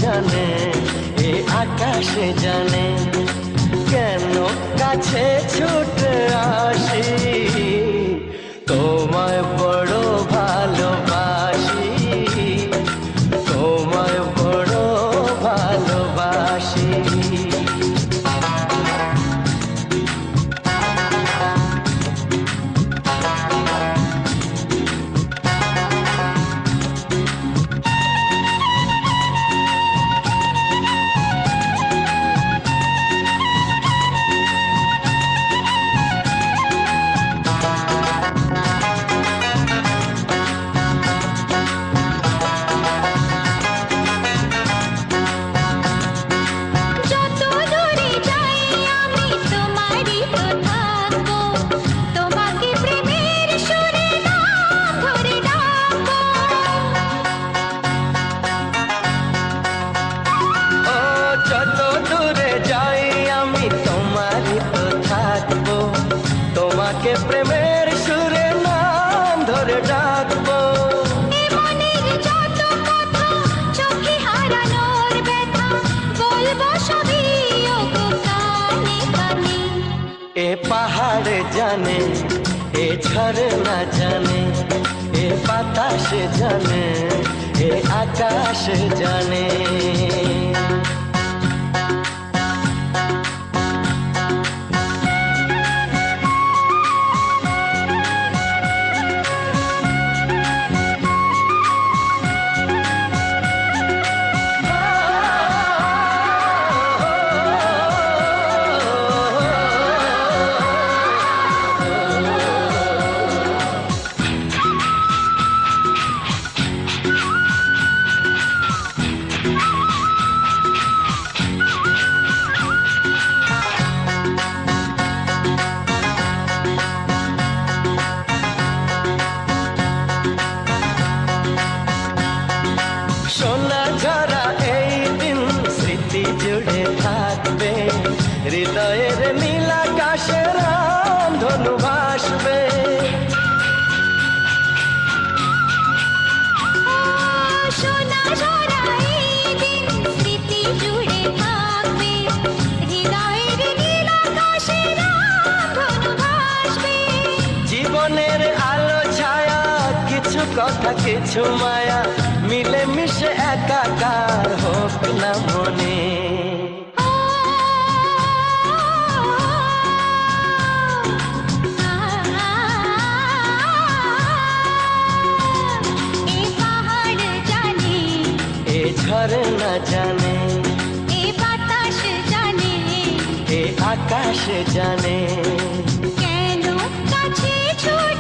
জানে, এ আকাশে জানে, কেন কাছে ছুটে আসি, তোমায় বড় ভালোবাসি, তোমায় বড় ভালোবাসি। যত দূরে যাই আমি তোমারই তো থাকবো, তোমাকে প্রেমের সুরে নাম ধরে ডাকবো। মনের যত কথা চোখে হারানোর ব্যথা বলবো সবই ওগো কানে কানে। এ পাহাড় জানে, এ ঝরনা জানে, এ বাতাস জানে, এ আকাশ জানে। সোনা ঝরা এই দিন স্মৃতি জুড়ে থাকবে, হৃদয়ের নীলাকাশের ধনু ভাসবে। সোনা ঝরা এই দিন স্মৃতি জুড়ে থাকবে, হৃদয়ের নীলাকাশে ধনু ভাসবে। জীবনের আলো ছায়া, কিছু কথা কিছু মায়া, মিলে মিশে একাকার হোক না মনে। এ পাহাড় জানে, এ ঝরনা জানে, এ বাতাস জানে, এ আকাশ জানে, কেন কাছে ছুটে